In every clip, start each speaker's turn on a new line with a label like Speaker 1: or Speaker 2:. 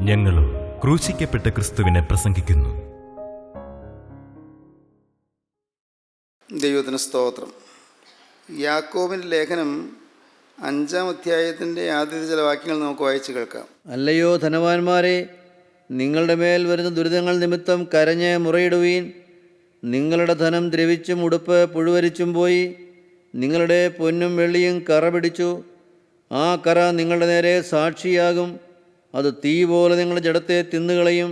Speaker 1: ഞങ്ങളും ക്രൂശിക്കപ്പെട്ട ക്രിസ്തുവിനെ പ്രസംഗിക്കുന്നു.
Speaker 2: ദൈവത്തിന് സ്തോത്രം. യാക്കോബിൻ്റെ ലേഖനം 5-ാം അധ്യായത്തിൻ്റെ ആദ്യത്തെ ചില വാക്യങ്ങൾ നമുക്ക് വായിച്ച് കേൾക്കാം.
Speaker 3: അല്ലയോ ധനവാന്മാരെ, നിങ്ങളുടെ മേൽ വരുന്ന ദുരിതങ്ങൾ നിമിത്തം കരഞ്ഞ് മുറയിടുവീൻ. നിങ്ങളുടെ ധനം ദ്രവിച്ചും ഉടുപ്പ് പുഴുവരിച്ചും പോയി. നിങ്ങളുടെ പൊന്നും വെള്ളിയും കറ പിടിച്ചു. ആ കറ നിങ്ങളുടെ നേരെ സാക്ഷിയാകും. അത് തീ പോലെ നിങ്ങളുടെ ജഡത്തെ തിന്നുകളയും.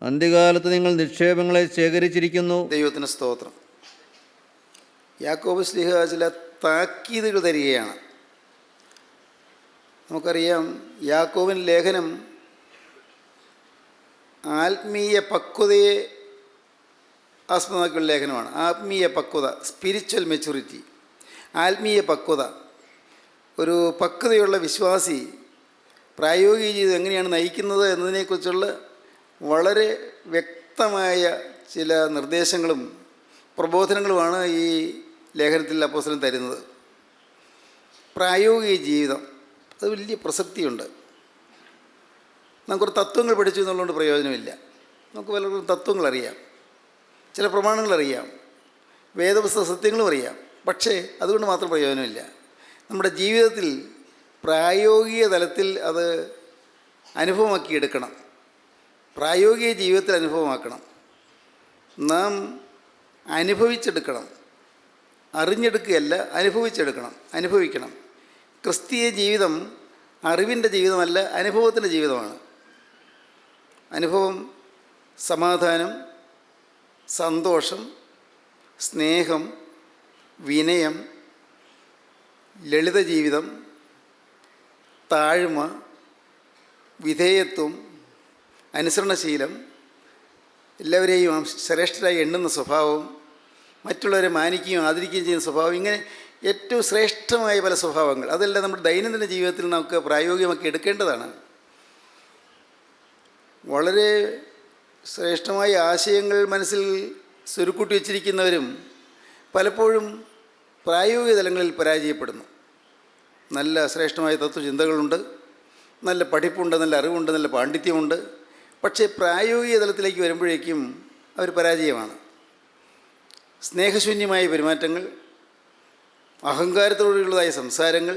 Speaker 3: അന്ത്യകാലത്ത് നിങ്ങൾ നിക്ഷേപങ്ങളെ ശേഖരിച്ചിരിക്കുന്നു.
Speaker 2: ദൈവത്തിന് സ്തോത്രം. യാക്കോബ് ശ്ലീഹ ചില താക്കീതുകൾ തരികയാണ്. നമുക്കറിയാം, യാക്കോബിൻ ലേഖനം ആത്മീയ പക്വതയെ ആസ്പദമാക്കിയുള്ള ലേഖനമാണ്. ആത്മീയ പക്വത, സ്പിരിച്വൽ മെച്യൂരിറ്റി, ആത്മീയ പക്വത. ഒരു പക്വതയുള്ള വിശ്വാസി പ്രായോഗിക ജീവിതം എങ്ങനെയാണ് നയിക്കുന്നത് എന്നതിനെക്കുറിച്ചുള്ള വളരെ വ്യക്തമായ ചില നിർദ്ദേശങ്ങളും പ്രബോധനങ്ങളുമാണ് ഈ ലേഖനത്തിൽ അപ്പോസ്തലൻ തരുന്നത്. പ്രായോഗിക ജീവിതം അത് വലിയ പ്രസക്തിയുണ്ട്. നമുക്കൊരു തത്വങ്ങൾ പഠിച്ചു എന്നുള്ളതുകൊണ്ട് പ്രയോജനമില്ല. നമുക്ക് പലർക്കും തത്വങ്ങളറിയാം, ചില പ്രമാണങ്ങളറിയാം, വേദപുസ്തക സത്യങ്ങളും അറിയാം. പക്ഷേ അതുകൊണ്ട് മാത്രം പ്രയോജനമില്ല. നമ്മുടെ ജീവിതത്തിൽ പ്രായോഗിക തലത്തിൽ അത് അനുഭവമാക്കിയെടുക്കണം. പ്രായോഗിക ജീവിതത്തിൽ അനുഭവമാക്കണം. നാം അനുഭവിച്ചെടുക്കണം. അറിഞ്ഞെടുക്കുകയല്ല, അനുഭവിക്കണം. ക്രിസ്തീയ ജീവിതം അറിവിൻ്റെ ജീവിതമല്ല, അനുഭവത്തിൻ്റെ ജീവിതമാണ്. അനുഭവം സമാധാനം, സന്തോഷം, സ്നേഹം, വിനയം, ലളിത ജീവിതം, താഴ്മ, വിധേയത്വം, അനുസരണശീലം, എല്ലാവരെയും ശ്രേഷ്ഠരായി എണ്ണുന്ന സ്വഭാവം, മറ്റുള്ളവരെ മാനിക്കുകയും ആദരിക്കുകയും ചെയ്യുന്ന സ്വഭാവം, ഇങ്ങനെ ഏറ്റവും ശ്രേഷ്ഠമായ പല സ്വഭാവങ്ങൾ, അതെല്ലാം നമ്മുടെ ദൈനംദിന ജീവിതത്തിൽ നമുക്ക് പ്രായോഗികമാക്കി എടുക്കേണ്ടതാണ്. വളരെ ശ്രേഷ്ഠമായ ആശയങ്ങൾ മനസ്സിൽ സ്വരുക്കൂട്ടി വച്ചിരിക്കുന്നവരും പലപ്പോഴും പ്രായോഗിക തലങ്ങളിൽ പരാജയപ്പെടുന്നു. നല്ല ശ്രേഷ്ഠമായ തത്വചിന്തകളുണ്ട്, നല്ല പഠിപ്പുണ്ട്, നല്ല അറിവുണ്ട്, നല്ല പാണ്ഡിത്യമുണ്ട്. പക്ഷേ പ്രായോഗിക തലത്തിലേക്ക് വരുമ്പോഴേക്കും അവർ പരാജയമാണ്. സ്നേഹശൂന്യമായ പെരുമാറ്റങ്ങൾ, അഹങ്കാരത്തോടുള്ളതായ സംസാരങ്ങൾ,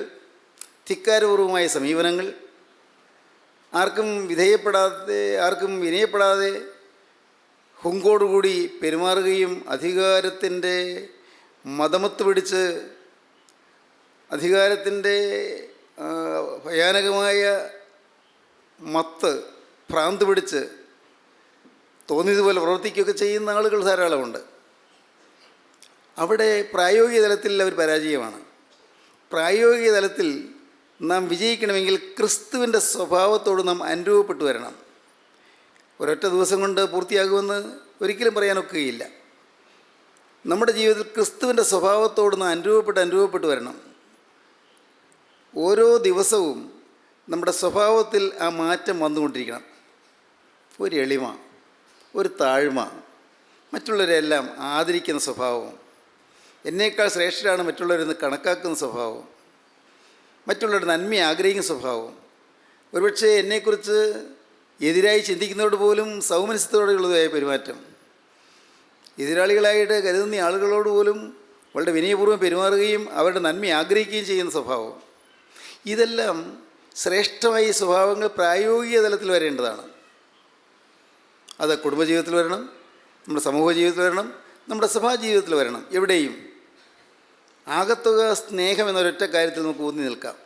Speaker 2: ധിക്കാരപൂർവമായ സമീപനങ്ങൾ, ആർക്കും വിനയപ്പെടാതെ ഹുങ്കോടുകൂടി പെരുമാറുകയും അധികാരത്തിൻ്റെ മതമത്ത് പിടിച്ച് അധികാരത്തിൻ്റെ ഭയാനകമായ ഭ്രാന്ത് പിടിച്ച് തോന്നിയതുപോലെ പ്രവർത്തിക്കുകയൊക്കെ ചെയ്യുന്ന ആളുകൾ ധാരാളമുണ്ട്. അവിടെ പ്രായോഗിക തലത്തിൽ അവർ പരാജയമാണ്. പ്രായോഗിക തലത്തിൽ നാം വിജയിക്കണമെങ്കിൽ ക്രിസ്തുവിൻ്റെ സ്വഭാവത്തോട് നാം അനുരൂപപ്പെട്ടു വരണം. ഒരൊറ്റ ദിവസം കൊണ്ട് പൂർത്തിയാകുമെന്ന് ഒരിക്കലും പറയാനൊക്കുകയില്ല. നമ്മുടെ ജീവിതത്തിൽ ക്രിസ്തുവിൻ്റെ സ്വഭാവത്തോട് നാം അനുരൂപപ്പെട്ട് വരണം. ഓരോ ദിവസവും നമ്മുടെ സ്വഭാവത്തിൽ ആ മാറ്റം വന്നുകൊണ്ടിരിക്കണം. ഒരു എളിമ, ഒരു താഴ്മ, മറ്റുള്ളവരെല്ലാം ആദരിക്കുന്ന സ്വഭാവം, എന്നേക്കാൾ ശ്രേഷ്ഠരാണ് മറ്റുള്ളവരെന്ന് കണക്കാക്കുന്ന സ്വഭാവം, മറ്റുള്ളവരുടെ നന്മയെ ആഗ്രഹിക്കുന്ന സ്വഭാവം, ഒരുപക്ഷെ എന്നെക്കുറിച്ച് എതിരായി ചിന്തിക്കുന്നതോട് പോലും സൗമനസ്യത്തോടെയുള്ളതായ പെരുമാറ്റം, എതിരാളികളായിട്ട് കരുതുന്ന ആളുകളോട് പോലും വളരെ വിനയപൂർവ്വം പെരുമാറുകയും അവരുടെ നന്മയെ ആഗ്രഹിക്കുകയും ചെയ്യുന്ന സ്വഭാവം, ഇതെല്ലാം ശ്രേഷ്ഠമായ സ്വഭാവങ്ങൾ പ്രായോഗിക തലത്തിൽ വരേണ്ടതാണ്. അത് കുടുംബജീവിതത്തിൽ വരണം, നമ്മുടെ സമൂഹ ജീവിതത്തിൽ വരണം, നമ്മുടെ സഭാജീവിതത്തിൽ വരണം. എവിടെയും ആകത്തുക സ്നേഹം എന്നൊരൊറ്റ കാര്യത്തിൽ നമുക്ക് ഊന്നി നിൽക്കാം.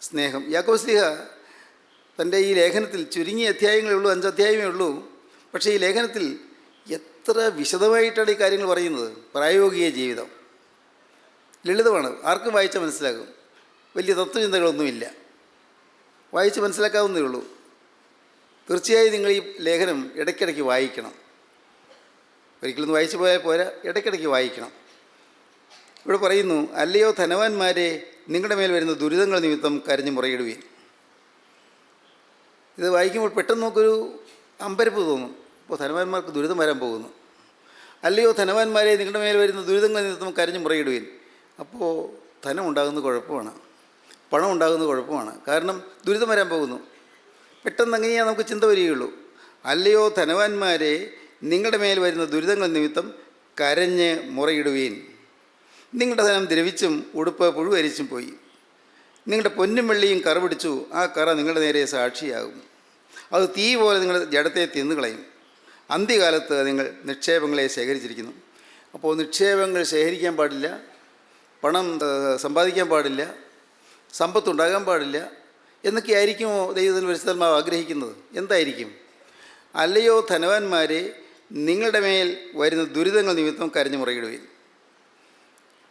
Speaker 2: സ്നേഹം. യാക്കോബ് ശ്ലീഹ തൻ്റെ ഈ ലേഖനത്തിൽ ചുരുങ്ങിയ അധ്യായങ്ങളേ ഉള്ളൂ, 5 അധ്യായമേ ഉള്ളൂ. പക്ഷേ ഈ ലേഖനത്തിൽ എത്ര വിശദമായിട്ടാണ് ഈ കാര്യങ്ങൾ പറയുന്നത്. പ്രായോഗിക ജീവിതം ലളിതമാണ്, ആർക്കും വായിച്ചാൽ മനസ്സിലാകും. വലിയ തത്വചിന്തകളൊന്നുമില്ല, വായിച്ച് മനസ്സിലാക്കാവുന്നതേ ഉള്ളൂ. തീർച്ചയായും നിങ്ങൾ ഈ ലേഖനം ഇടയ്ക്കിടയ്ക്ക് വായിക്കണം. ഒരിക്കലൊന്നും വായിച്ചു പോയാൽ പോരാ, ഇടയ്ക്കിടയ്ക്ക് വായിക്കണം. ഇവിടെ പറയുന്നു, അല്ലയോ ധനവാന്മാരെ, നിങ്ങളുടെ മേൽ വരുന്ന ദുരിതങ്ങൾ നിമിത്തം കരഞ്ഞു മുറയിടുവീൻ. ഇത് വായിക്കുമ്പോൾ പെട്ടെന്ന് നമുക്കൊരു അമ്പരപ്പ് തോന്നും. ഇപ്പോൾ ധനവാന്മാർക്ക് ദുരിതം വരാൻ പോകുന്നു. അല്ലയോ ധനവാന്മാരെ, നിങ്ങളുടെ മേൽ വരുന്ന ദുരിതങ്ങൾ നിമിത്തം കരഞ്ഞു മുറയിടുവീൻ. അപ്പോൾ ധനം ഉണ്ടാകുന്നത് കുഴപ്പമാണ്, പണം ഉണ്ടാകുന്നത് കുഴപ്പമാണ്. കാരണം ദുരിതം വരാൻ പോകുന്നു. പെട്ടെന്ന് അങ്ങനെയാ നമുക്ക് ചിന്ത വരികയുള്ളൂ. അല്ലയോ ധനവാന്മാരെ, നിങ്ങളുടെ മേൽ വരുന്ന ദുരിതങ്ങൾ നിമിത്തം കരഞ്ഞ് മുറയിടുവീൻ. നിങ്ങളുടെ ധനം ദ്രവിച്ചും ഉടുപ്പ് പുഴുവരിച്ചും പോയി. നിങ്ങളുടെ പൊന്നും വെള്ളിയും കറ പിടിച്ചു, ആ കറ നിങ്ങളുടെ നേരെ സാക്ഷിയാകും. അത് തീ പോലെ നിങ്ങളുടെ ജഡത്തെ തിന്നുകളയും. അന്ത്യകാലത്ത് നിങ്ങൾ നിക്ഷേപങ്ങളെ ശേഖരിച്ചിരിക്കുന്നു. അപ്പോൾ നിക്ഷേപങ്ങൾ ശേഖരിക്കാൻ പാടില്ല, പണം സമ്പാദിക്കാൻ പാടില്ല, സമ്പത്തുണ്ടാകാൻ പാടില്ല എന്നൊക്കെ ആയിരിക്കുമോ ദൈവത്തിന് പരിശുദ്ധാത്മാവ് ആഗ്രഹിക്കുന്നത്? എന്തായിരിക്കും? അല്ലയോ ധനവാന്മാരെ, നിങ്ങളുടെ മേൽ വരുന്ന ദുരിതങ്ങൾ നിമിത്തം കരഞ്ഞു മുറയിടുകയും.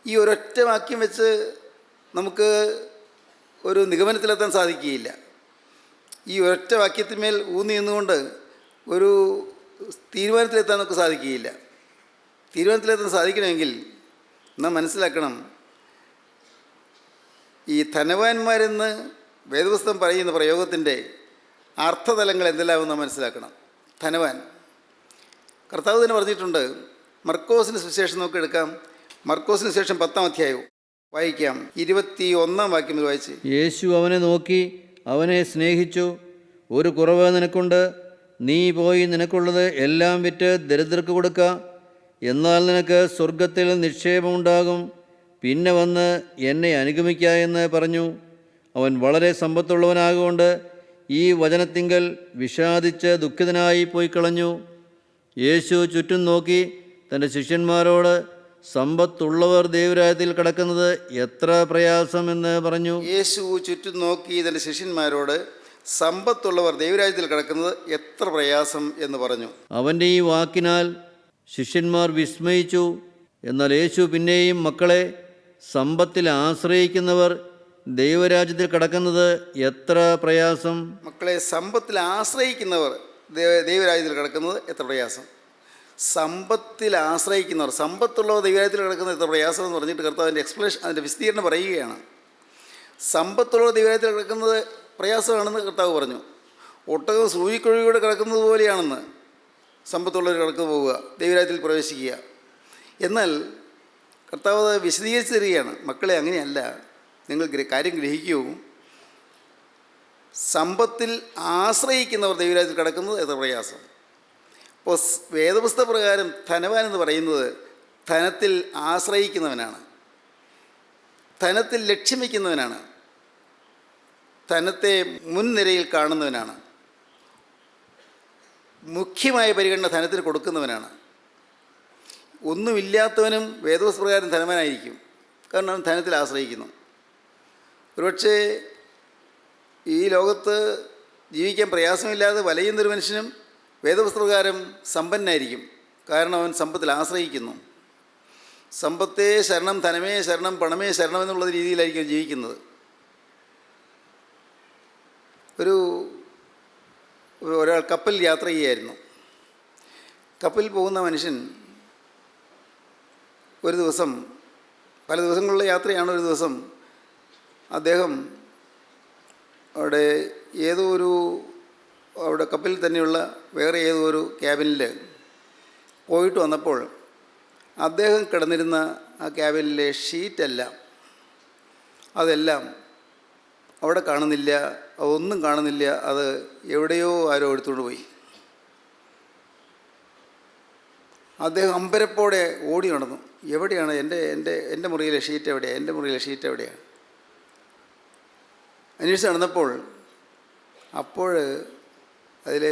Speaker 2: ഈ ഒരൊറ്റ വാക്യം വെച്ച് നമുക്ക് ഒരു നിഗമനത്തിലെത്താൻ സാധിക്കുകയില്ല. ഈ ഒരൊറ്റ വാക്യത്തിന്മേൽ ഊന്നി നിന്നുകൊണ്ട് ഒരു തീരുമാനത്തിലെത്താൻ നമുക്ക് സാധിക്കുകയില്ല. തീരുമാനത്തിലെത്താൻ സാധിക്കണമെങ്കിൽ നാം മനസ്സിലാക്കണം, ഈ ധനവാന്മാരെന്ന് വേദപുസ്തകം പറയുന്ന പ്രയോഗത്തിൻ്റെ അർത്ഥതലങ്ങൾ എന്തെല്ലാമെന്ന് നാം മനസ്സിലാക്കണം. ധനവാൻ, കർത്താവ് തന്നെ പറഞ്ഞിട്ടുണ്ട്. മർക്കോസിന് സുവിശേഷം നമുക്ക് എടുക്കാം. മർക്കോസിന് ശേഷം 10-ാം അധ്യായവും വായിക്കാം. 21-ാം വാക്യം വായിച്ച്.
Speaker 3: യേശു അവനെ നോക്കി അവനെ സ്നേഹിച്ചു. ഒരു കുറവ് നിനക്കുണ്ട്, നീ പോയി നിനക്കുള്ളത് എല്ലാം വിറ്റ് ദരിദ്രർക്ക് കൊടുക്ക, എന്നാൽ നിനക്ക് സ്വർഗത്തിൽ നിക്ഷേപമുണ്ടാകും. പിന്നെ വന്ന് എന്നെ അനുഗമിക്ക എന്ന് പറഞ്ഞു. അവൻ വളരെ സമ്പത്തുള്ളവനാകൊണ്ട് ഈ വചനത്തിങ്കൽ വിഷാദിച്ച് ദുഃഖിതനായി പോയി കളഞ്ഞു. യേശു ചുറ്റും നോക്കി തൻ്റെ ശിഷ്യന്മാരോട്, സമ്പത്തുള്ളവർ ദൈവരാജ്യത്തിൽ കടക്കുന്നത് എത്ര പ്രയാസം എന്ന് പറഞ്ഞു.
Speaker 2: യേശു ചുറ്റും നോക്കി തൻ്റെ ശിഷ്യന്മാരോട്, സമ്പത്തുള്ളവർ ദൈവരാജ്യത്തിൽ കടക്കുന്നത് എത്ര പ്രയാസം എന്ന് പറഞ്ഞു.
Speaker 3: അവൻ്റെ ഈ വാക്കിനാൽ ശിഷ്യന്മാർ വിസ്മയിച്ചു. എന്നാൽ യേശു പിന്നെയും, മക്കളെ, സമ്പത്തിൽ ആശ്രയിക്കുന്നവർ ദൈവരാജ്യത്തിൽ കടക്കുന്നത് എത്ര പ്രയാസം.
Speaker 2: മക്കളെ, സമ്പത്തിൽ ആശ്രയിക്കുന്നവർ ദൈവരാജ്യത്തിൽ കിടക്കുന്നത് എത്ര പ്രയാസം. സമ്പത്തിൽ ആശ്രയിക്കുന്നവർ, സമ്പത്തുള്ളവർ ദൈവരാജ്യത്തിൽ കിടക്കുന്നത് എത്ര പ്രയാസം എന്ന് പറഞ്ഞിട്ട് കർത്താവിൻ്റെ എക്സ്പ്ലനേഷൻ, അതിൻ്റെ വിസ്തീർണം പറയുകയാണ്. സമ്പത്തുള്ളവർ ദൈവരാജ്യത്തിൽ കിടക്കുന്നത് പ്രയാസമാണെന്ന് കർത്താവ് പറഞ്ഞു. ഒട്ടകം സൂചിക്കൊഴിയൂടെ കിടക്കുന്നത് പോലെയാണെന്ന് സമ്പത്തുള്ളവർ കിടക്കുന്നു പോവുക, ദൈവരാജ്യത്തിൽ പ്രവേശിക്കുക. എന്നാൽ കർത്താവ് അത് വിശദീകരിച്ച് തരികയാണ്. മക്കളെ, അങ്ങനെയല്ല, നിങ്ങൾ കാര്യം ഗ്രഹിക്കൂ. സമ്പത്തിൽ ആശ്രയിക്കുന്നവർ ദൈവരാജ്യത്തിൽ കിടക്കുന്നത് എത്ര പ്രയാസം. അപ്പോൾ വേദപുസ്തക പ്രകാരം ധനവാൻ എന്ന് പറയുന്നത് ധനത്തിൽ ആശ്രയിക്കുന്നവനാണ്, ധനത്തിൽ ലക്ഷ്യം വയ്ക്കുന്നവനാണ്, ധനത്തെ മുൻനിരയിൽ കാണുന്നവനാണ്, മുഖ്യമായ പരിഗണന ധനത്തിന് കൊടുക്കുന്നവനാണ്. ഒന്നുമില്ലാത്തവനും വേദപുസ്തക പ്രകാരം ധനവാനായിരിക്കും, കാരണം അവൻ ധനത്തിൽ ആശ്രയിക്കുന്നു. ഒരുപക്ഷെ ഈ ലോകത്ത് ജീവിക്കാൻ പ്രയാസമില്ലാതെ വലയുന്നൊരു മനുഷ്യനും വേദപുസ്തകപ്രകാരം സമ്പന്നനായിരിക്കും, കാരണം അവൻ സമ്പത്തിൽ ആശ്രയിക്കുന്നു. സമ്പത്തേ ശരണം, ധനമേ ശരണം, പണമേ ശരണം എന്നുള്ള രീതിയിലായിരിക്കും ജീവിക്കുന്നത്. ഒരാൾ കപ്പലിൽ യാത്ര ചെയ്യുകയായിരുന്നു. കപ്പലിൽ പോകുന്ന മനുഷ്യൻ ഒരു ദിവസം, പല ദിവസങ്ങളിലുള്ള യാത്രയാണ്, ഒരു ദിവസം അദ്ദേഹം അവിടെ കപ്പലിൽ തന്നെയുള്ള വേറെ ഏതോ ഒരു ക്യാബിനിൽ പോയിട്ട് വന്നപ്പോൾ അദ്ദേഹം കിടന്നിരുന്ന ആ ക്യാബിനിലെ അതെല്ലാം അവിടെ കാണുന്നില്ല, അതൊന്നും കാണുന്നില്ല. അത് എവിടെയോ ആരോ എടുത്തുകൊണ്ട് പോയി. അദ്ദേഹം അമ്പരപ്പോടെ ഓടി നടന്നു. എവിടെയാണ് എൻ്റെ മുറിയിലെ ഷീറ്റ് എവിടെയാണ്, എൻ്റെ മുറിയിലെ ഷീറ്റ് എവിടെയാണ്? അന്വേഷിച്ച് നടന്നപ്പോൾ അതിലെ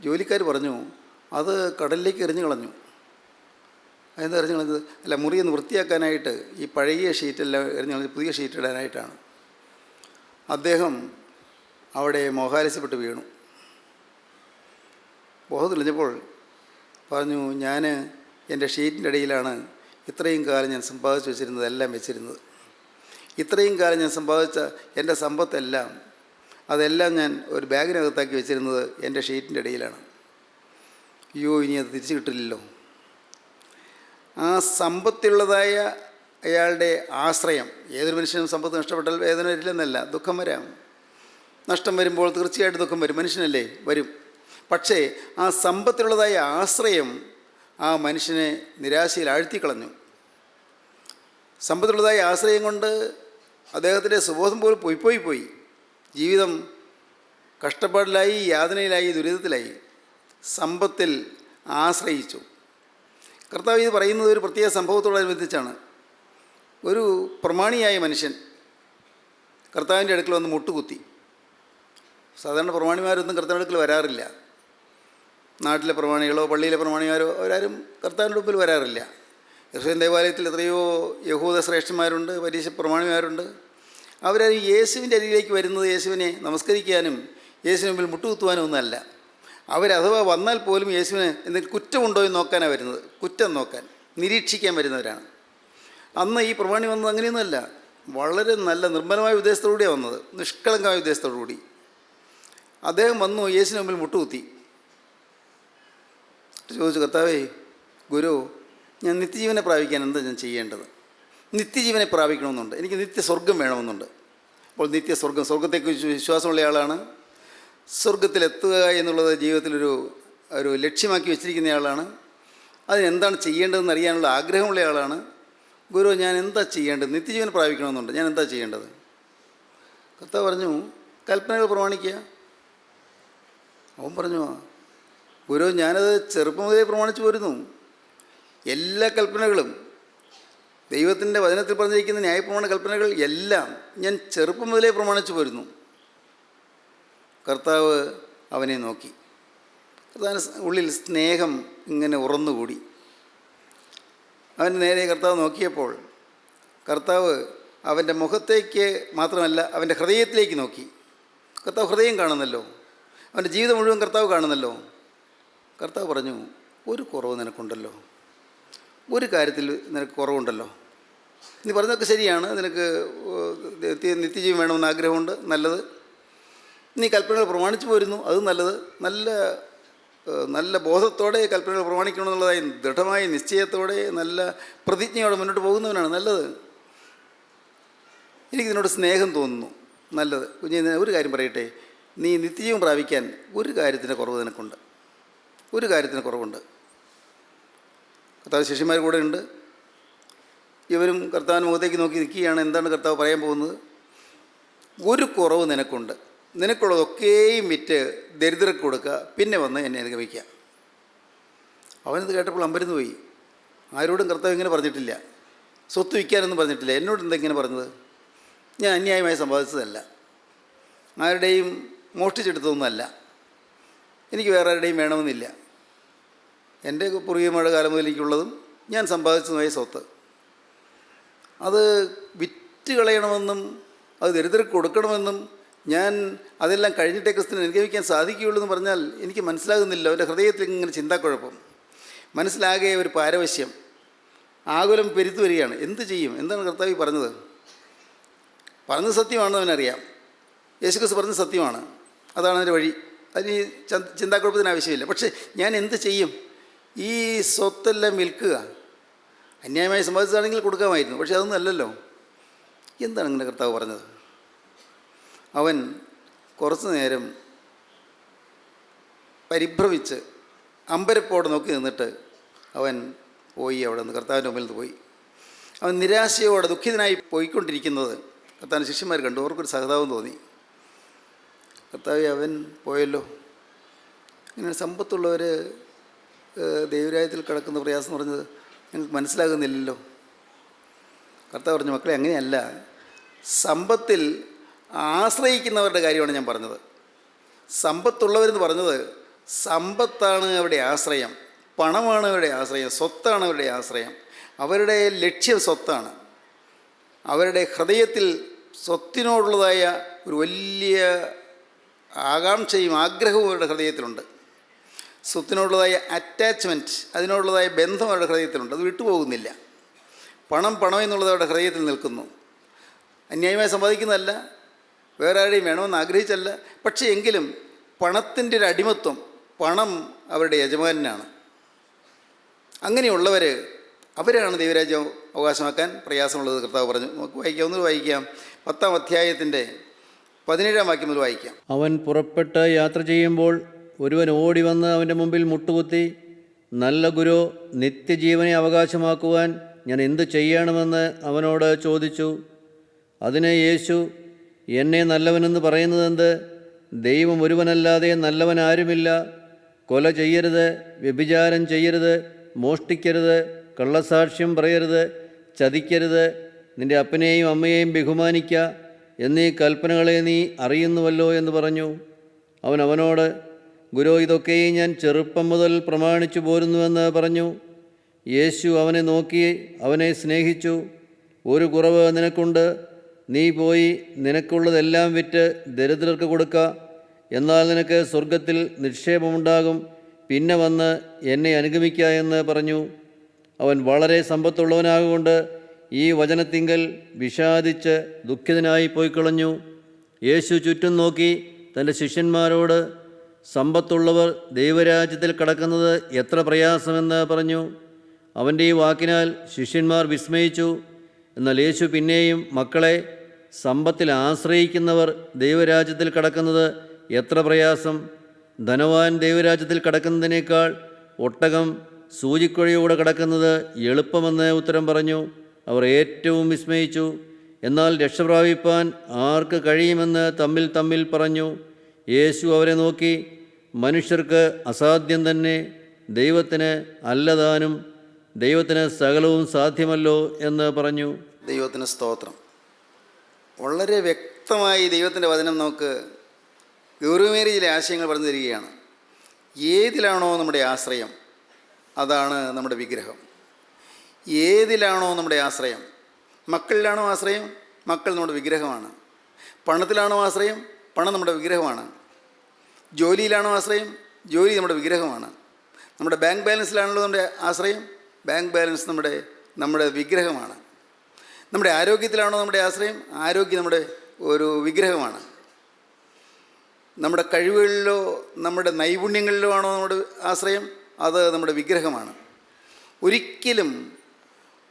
Speaker 2: ജോലിക്കാർ പറഞ്ഞു, അത് കടലിലേക്ക് എറിഞ്ഞു കളഞ്ഞു. അതെന്താ എറിഞ്ഞു കളഞ്ഞത്? അല്ല, മുറിയൊന്ന് വൃത്തിയാക്കാനായിട്ട് ഈ പഴകിയ ഷീറ്റെല്ലാം എറിഞ്ഞു കളഞ്ഞ് പുതിയ ഷീറ്റ് ഇടാനായിട്ടാണ്. അദ്ദേഹം അവിടെ മോഹാലസ്യപ്പെട്ട് വീണു. ബോധം തെളിഞ്ഞപ്പോൾ പറഞ്ഞു, ഞാൻ എൻ്റെ ഷീറ്റിൻ്റെ ഇടയിലാണ് ഇത്രയും കാലം ഞാൻ സമ്പാദിച്ച് വെച്ചിരുന്നത്, എല്ലാം വെച്ചിരുന്നത്. ഇത്രയും കാലം ഞാൻ സമ്പാദിച്ച എൻ്റെ സമ്പത്തെല്ലാം, അതെല്ലാം ഞാൻ ഒരു ബാഗിനകത്താക്കി വെച്ചിരുന്നത് എൻ്റെ ഷീറ്റിൻ്റെ ഇടയിലാണ്. അയ്യോ, ഇനി അത് തിരിച്ചു കിട്ടില്ലല്ലോ. ആ സമ്പത്തുള്ളതായ അയാളുടെ ആശ്രയം, ഏതൊരു മനുഷ്യനും സമ്പത്ത് നഷ്ടപ്പെട്ടാൽ വേദന വരില്ലെന്നല്ല, ദുഃഖം വരാം. നഷ്ടം വരുമ്പോൾ തീർച്ചയായിട്ടും ദുഃഖം വരും, മനുഷ്യനല്ലേ, വരും. പക്ഷേ ആ സമ്പത്തിലുള്ളതായ ആശ്രയം ആ മനുഷ്യനെ നിരാശയിൽ ആഴ്ത്തിക്കളഞ്ഞു. സമ്പത്തിലുള്ളതായ ആശ്രയം കൊണ്ട് അദ്ദേഹത്തിൻ്റെ സുബോധം പോലും പോയി ജീവിതം കഷ്ടപ്പാടിലായി, യാതനയിലായി, ദുരിതത്തിലായി, സമ്പത്തിൽ ആശ്രയിച്ചു. കർത്താവ് ഇത് പറയുന്നത് ഒരു പ്രത്യേക സംഭവത്തോടനുബന്ധിച്ചാണ്. ഒരു പ്രമാണിയായ മനുഷ്യൻ കർത്താവിൻ്റെ അടുക്കൽ വന്ന് മുട്ടുകുത്തി. സാധാരണ പ്രമാണിമാരൊന്നും കർത്താവിൻ്റെ അടുക്കൽ വരാറില്ല. നാട്ടിലെ പ്രമാണികളോ പള്ളിയിലെ പ്രമാണിമാരോ അവരാരും കർത്താവിൻ്റെ മുമ്പിൽ വരാറില്ല. യെരൂശലേം ദേവാലയത്തിൽ എത്രയോ യഹൂദ ശ്രേഷ്ഠന്മാരുണ്ട്, പരീശ പ്രമാണിമാരുണ്ട്. അവരാരും യേശുവിൻ്റെ അരികിലേക്ക് വരുന്നത് യേശുവിനെ നമസ്കരിക്കാനും യേശുവിന് മുമ്പിൽ മുട്ടുകുത്തുവാനും ഒന്നുമല്ല. അവരഥവാ വന്നാൽ പോലും യേശുവിന് എന്തെങ്കിലും കുറ്റമുണ്ടോ എന്ന് നോക്കാനാണ് വരുന്നത്. കുറ്റം നോക്കാൻ, നിരീക്ഷിക്കാൻ വരുന്നവരാണ്. അന്ന് ഈ പ്രമാണി വന്നത് അങ്ങനെയൊന്നുമല്ല. വളരെ നല്ല നിർമ്മലമായ ഉദ്ദേശത്തോടുകൂടിയാണ് വന്നത്, നിഷ്കളങ്കമായ ഉദ്ദേശത്തോടുകൂടി. അദ്ദേഹം വന്നു യേശുവിന് മുമ്പിൽ മുട്ടുകുത്തി. ചോദിച്ചു, കർത്താവേ, ഗുരു, ഞാൻ നിത്യജീവനെ പ്രാപിക്കാൻ എന്താ ഞാൻ ചെയ്യേണ്ടത്? നിത്യജീവനെ പ്രാപിക്കണമെന്നുണ്ട്, എനിക്ക് നിത്യസ്വർഗം വേണമെന്നുണ്ട്. അപ്പോൾ നിത്യസ്വർഗം, സ്വർഗത്തെക്കുറിച്ച് വിശ്വാസമുള്ള ആളാണ്. സ്വർഗത്തിലെത്തുക എന്നുള്ളത് ജീവിതത്തിലൊരു ലക്ഷ്യമാക്കി വെച്ചിരിക്കുന്ന ആളാണ്. അതിനെന്താണ് ചെയ്യേണ്ടതെന്ന് അറിയാനുള്ള ആഗ്രഹമുള്ള ആളാണ്. ഗുരു, ഞാൻ എന്താ ചെയ്യേണ്ടത്? നിത്യജീവൻ പ്രാപിക്കണമെന്നുണ്ട്, ഞാൻ എന്താ ചെയ്യേണ്ടത്? കർത്താവ് പറഞ്ഞു, കൽപ്പനകൾ പ്രമാണിക്കുക. അവൻ പറഞ്ഞു, ഗുരു, ഞാനത് ചെറുപ്പം മുതലേ പ്രമാണിച്ചു പോരുന്നു. എല്ലാ കൽപ്പനകളും, ദൈവത്തിൻ്റെ വചനത്തിൽ പറഞ്ഞിരിക്കുന്ന ന്യായപ്രമാണ കൽപ്പനകൾ എല്ലാം ഞാൻ ചെറുപ്പം മുതലേ പ്രമാണിച്ചു പോരുന്നു. കർത്താവ് അവനെ നോക്കി. കർത്താവിന് ഉള്ളിൽ സ്നേഹം ഇങ്ങനെ ഉറന്നുകൂടി. അവൻ്റെ നേരെ കർത്താവ് നോക്കിയപ്പോൾ കർത്താവ് അവൻ്റെ മുഖത്തേക്ക് മാത്രമല്ല അവൻ്റെ ഹൃദയത്തിലേക്ക് നോക്കി. കർത്താവ് ഹൃദയം കാണുന്നല്ലോ, അവൻ്റെ ജീവിതം മുഴുവൻ കർത്താവ് കാണുന്നല്ലോ. കർത്താവ് പറഞ്ഞു, ഒരു കുറവ് നിനക്കുണ്ടല്ലോ, ഒരു കാര്യത്തിൽ നിനക്ക് കുറവുണ്ടല്ലോ. നീ പറഞ്ഞതൊക്കെ ശരിയാണ്, നിനക്ക് നിത്യജീവൻ വേണമെന്ന് ആഗ്രഹമുണ്ട്, നല്ലത്. നീ കൽപ്പനകൾ പ്രമാണിച്ചു പോരുന്നു, അത് നല്ലത്. നല്ല ബോധത്തോടെ കൽപ്പനകൾ പ്രമാണിക്കണമെന്നുള്ളതായി ദൃഢമായ നിശ്ചയത്തോടെ നല്ല പ്രതിജ്ഞയോടെ മുന്നോട്ട് പോകുന്നവനാണ് നല്ലത്. എനിക്കിതിനോട് സ്നേഹം തോന്നുന്നു, നല്ലത്. കുഞ്ഞിന് ഒരു കാര്യം പറയട്ടെ, നീ നിത്യജീവൻ പ്രാപിക്കാൻ ഒരു കാര്യത്തിൻ്റെ കുറവ് നിനക്കുണ്ട്, ഒരു കാര്യത്തിന് കുറവുണ്ട്. കർത്താവ് ശിഷ്യന്മാർ കൂടെ ഉണ്ട്. ഇവരും കർത്താവിന് മുഖത്തേക്ക് നോക്കി നിൽക്കുകയാണ്. എന്താണ് കർത്താവ് പറയാൻ പോകുന്നത്? ഒരു കുറവ് നിനക്കുണ്ട്, നിനക്കുള്ളതൊക്കെയും വിറ്റ് ദരിദ്രർക്ക് കൊടുക്കുക, പിന്നെ വന്ന് എന്നെ അനുഗമിക്കുക. അവനത് കേട്ടപ്പോൾ അമ്പരന്ന് പോയി. ആരോടും കർത്താവ് ഇങ്ങനെ പറഞ്ഞിട്ടില്ല, സ്വത്ത് വിൽക്കാനൊന്നും പറഞ്ഞിട്ടില്ല. എന്നോട് എന്താ ഇങ്ങനെ പറഞ്ഞത്? ഞാൻ അന്യായമായി സമ്പാദിച്ചതല്ല, ആരുടെയും മോഷ്ടിച്ചെടുത്തതൊന്നുമല്ല, എനിക്ക് വേറെ ആരുടെയും വേണമെന്നില്ല. എൻ്റെ പൂർവികമാരുടെ കാലം മുതൽ എനിക്കുള്ളതും ഞാൻ സമ്പാദിച്ചതുമായ സ്വത്ത് അത് വിറ്റ് കളയണമെന്നും അത് ദരിദ്രർക്ക് കൊടുക്കണമെന്നും ഞാൻ അതെല്ലാം കഴിഞ്ഞിട്ടേ ക്രിസ്തുവിനെ അനുഗമിക്കാൻ സാധിക്കുകയുള്ളൂ എന്ന് പറഞ്ഞാൽ എനിക്ക് മനസ്സിലാകുന്നില്ല. അവൻ്റെ ഹൃദയത്തിൽ ഇങ്ങനെ ചിന്താക്കുഴപ്പം, മനസ്സിലാകെ ഒരു പാരവശ്യം, ആകുലം പെരുത്തു വരികയാണ്. എന്ത് ചെയ്യും? എന്താണ് കർത്താവ് പറഞ്ഞത്? പറഞ്ഞത് സത്യമാണെന്ന് അവനറിയാം. യേശുക്രിസ്തു പറഞ്ഞത് സത്യമാണ്, അതാണ് അതിൻ്റെ വഴി. അതിന് ചിന്താക്കുഴപ്പത്തിന് ആവശ്യമില്ല. പക്ഷേ ഞാൻ എന്ത് ചെയ്യും? ഈ സ്വത്തെല്ലാം വിൽക്കുക, അന്യായമായി സമ്പാദിച്ചതാണെങ്കിൽ കൊടുക്കാമായിരുന്നു, പക്ഷേ അതൊന്നും അല്ലല്ലോ. എന്താണ് ഇങ്ങനെ കർത്താവ് പറഞ്ഞത്? അവൻ കുറച്ചു നേരം പരിഭ്രമിച്ച് അമ്പരപ്പോടെ നോക്കി നിന്നിട്ട് അവൻ പോയി. അവിടെ നിന്ന് കർത്താവിൻ്റെ മുമ്പിൽ നിന്ന് പോയി. അവൻ നിരാശയോടെ ദുഃഖിതനായി പോയിക്കൊണ്ടിരിക്കുന്നത് കർത്താവിൻ്റെ ശിഷ്യന്മാർ കണ്ടു. അവർക്കൊരു സഹതാപം തോന്നി. കർത്താവെ, അവൻ പോയല്ലോ. ഇങ്ങനെ സമ്പത്തുള്ളവർ ദൈവരാജ്യത്തിൽ കിടക്കുന്ന പ്രയാസം എന്ന് പറഞ്ഞത് ഞങ്ങൾക്ക് മനസ്സിലാകുന്നില്ലല്ലോ. കർത്താവ് പറഞ്ഞു, മക്കളെ, അങ്ങനെയല്ല, സമ്പത്തിൽ ആശ്രയിക്കുന്നവരുടെ കാര്യമാണ് ഞാൻ പറഞ്ഞത്. സമ്പത്തുള്ളവരെന്ന് പറഞ്ഞത് സമ്പത്താണ് അവരുടെ ആശ്രയം, പണമാണ് അവരുടെ ആശ്രയം, സ്വത്താണ് അവരുടെ ആശ്രയം. അവരുടെ ലക്ഷ്യം സ്വത്താണ്. അവരുടെ ഹൃദയത്തിൽ സ്വത്തിനോടുള്ളതായ ഒരു വലിയ ആകാംക്ഷയും ആഗ്രഹവും അവരുടെ ഹൃദയത്തിലുണ്ട്. സ്വത്തിനോടുള്ളതായ അറ്റാച്ച്മെൻറ്റ്, അതിനോടുള്ളതായ ബന്ധം അവരുടെ ഹൃദയത്തിലുണ്ട്. അത് വിട്ടുപോകുന്നില്ല. പണം എന്നുള്ളത് അവരുടെ ഹൃദയത്തിൽ നിൽക്കുന്നു. അന്യായമായി സമ്പാദിക്കുന്നതല്ല, വേറെ ആരുടെയും വേണമെന്ന് ആഗ്രഹിച്ചല്ല. പക്ഷേ എങ്കിലും പണത്തിൻ്റെ ഒരു അടിമത്വം, പണം അവരുടെ യജമാനാണ്. അങ്ങനെയുള്ളവർ, അവരാണ് ദൈവരാജ്യം അവകാശമാക്കാൻ പ്രയാസമുള്ളത്. കർത്താവ് പറഞ്ഞു. നമുക്ക് വായിക്കാം, ഒന്ന് വായിക്കാം. 10-ാം അധ്യായത്തിൻ്റെ 17-ാം വാക്യം മുതൽ വായിക്കാം.
Speaker 3: അവൻ പുറപ്പെട്ട് യാത്ര ചെയ്യുമ്പോൾ ഒരുവൻ ഓടി വന്ന് അവൻ്റെ മുമ്പിൽ മുട്ടുകുത്തി, നല്ല ഗുരു, നിത്യജീവനെ അവകാശമാക്കുവാൻ ഞാൻ എന്തു ചെയ്യണമെന്ന് അവനോട് ചോദിച്ചു. അതിന് യേശു, എന്നെ നല്ലവനെന്ന് പറയുന്നതെന്ത്? ദൈവം ഒരുവനല്ലാതെ നല്ലവൻ ആരുമില്ല. കൊല ചെയ്യരുത്, വ്യഭിചാരം ചെയ്യരുത്, മോഷ്ടിക്കരുത്, കള്ളസാക്ഷ്യം പറയരുത്, ചതിക്കരുത്, നിന്റെ അപ്പനെയും അമ്മയെയും ബഹുമാനിക്ക എന്നീ കൽപ്പനകളെ നീ അറിയുന്നുവല്ലോ എന്ന് പറഞ്ഞു. അവൻ അവനോട്, ഗുരു, ഇതൊക്കെയും ഞാൻ ചെറുപ്പം മുതൽ പ്രമാണിച്ചു പോരുന്നുവെന്ന് പറഞ്ഞു. യേശു അവനെ നോക്കി അവനെ സ്നേഹിച്ചു. ഒരു കുറവ് നിനക്കുണ്ട്. നീ പോയി നിനക്കുള്ളതെല്ലാം വിറ്റ് ദരിദ്രർക്ക് കൊടുക്ക, എന്നാൽ നിനക്ക് സ്വർഗത്തിൽ നിക്ഷേപമുണ്ടാകും. പിന്നെ വന്ന് എന്നെ അനുഗമിക്ക എന്ന് പറഞ്ഞു. അവൻ വളരെ സമ്പത്തുള്ളവനാകൊണ്ട് ഈ വചനത്തിങ്കൽ വിഷാദിച്ച് ദുഃഖിതനായി പോയിക്കളഞ്ഞു. യേശു ചുറ്റും നോക്കി തൻ്റെ ശിഷ്യന്മാരോട്, സമ്പത്തുള്ളവർ ദൈവരാജ്യത്തിൽ കടക്കുന്നത് എത്ര പ്രയാസമെന്ന് പറഞ്ഞു. അവൻ്റെ ഈ വാക്കിനാൽ ശിഷ്യന്മാർ വിസ്മയിച്ചു. എന്നാൽ യേശു പിന്നെയും, മക്കളെ, സമ്പത്തിൽ ആശ്രയിക്കുന്നവർ ദൈവരാജ്യത്തിൽ കടക്കുന്നത് എത്ര പ്രയാസം! ധനവാൻ ദൈവരാജ്യത്തിൽ കടക്കുന്നതിനേക്കാൾ ഒട്ടകം സൂചിക്കുഴയോടെ കടക്കുന്നത് എളുപ്പമെന്ന് ഉത്തരം പറഞ്ഞു. അവർ ഏറ്റവും വിസ്മയിച്ചു. എന്നാൽ രക്ഷപ്രാപിപ്പാൻ ആർക്ക് കഴിയുമെന്ന് തമ്മിൽ പറഞ്ഞു. യേശു അവരെ നോക്കി, മനുഷ്യർക്ക് അസാധ്യം തന്നെ, ദൈവത്തിന് അല്ലതാനും. ദൈവത്തിന് സകലവും സാധ്യമല്ലോ എന്ന് പറഞ്ഞു.
Speaker 2: ദൈവത്തിന് സ്തോത്രം. വളരെ വ്യക്തമായി ദൈവത്തിൻ്റെ വചനം നമുക്ക് ഗൗരവമേറിയ ചില ആശയങ്ങൾ പറഞ്ഞു തരികയാണ്. ഏതിലാണോ നമ്മുടെ ആശ്രയം, അതാണ് നമ്മുടെ വിഗ്രഹം. ഏതിലാണോ നമ്മുടെ ആശ്രയം? മക്കളിലാണോ ആശ്രയം? മക്കൾ നമ്മുടെ വിഗ്രഹമാണ്. പണത്തിലാണോ ആശ്രയം? പണം നമ്മുടെ വിഗ്രഹമാണ്. ജോലിയിലാണോ ആശ്രയം? ജോലി നമ്മുടെ വിഗ്രഹമാണ്. നമ്മുടെ ബാങ്ക് ബാലൻസിലാണല്ലോ നമ്മുടെ ആശ്രയം? ബാങ്ക് ബാലൻസ് നമ്മുടെ വിഗ്രഹമാണ്. നമ്മുടെ ആരോഗ്യത്തിലാണോ നമ്മുടെ ആശ്രയം? ആരോഗ്യം നമ്മുടെ ഒരു വിഗ്രഹമാണ്. നമ്മുടെ കഴിവുകളിലോ നമ്മുടെ നൈപുണ്യങ്ങളിലോ ആണോ നമ്മുടെ ആശ്രയം? അത് നമ്മുടെ വിഗ്രഹമാണ്. ഒരിക്കലും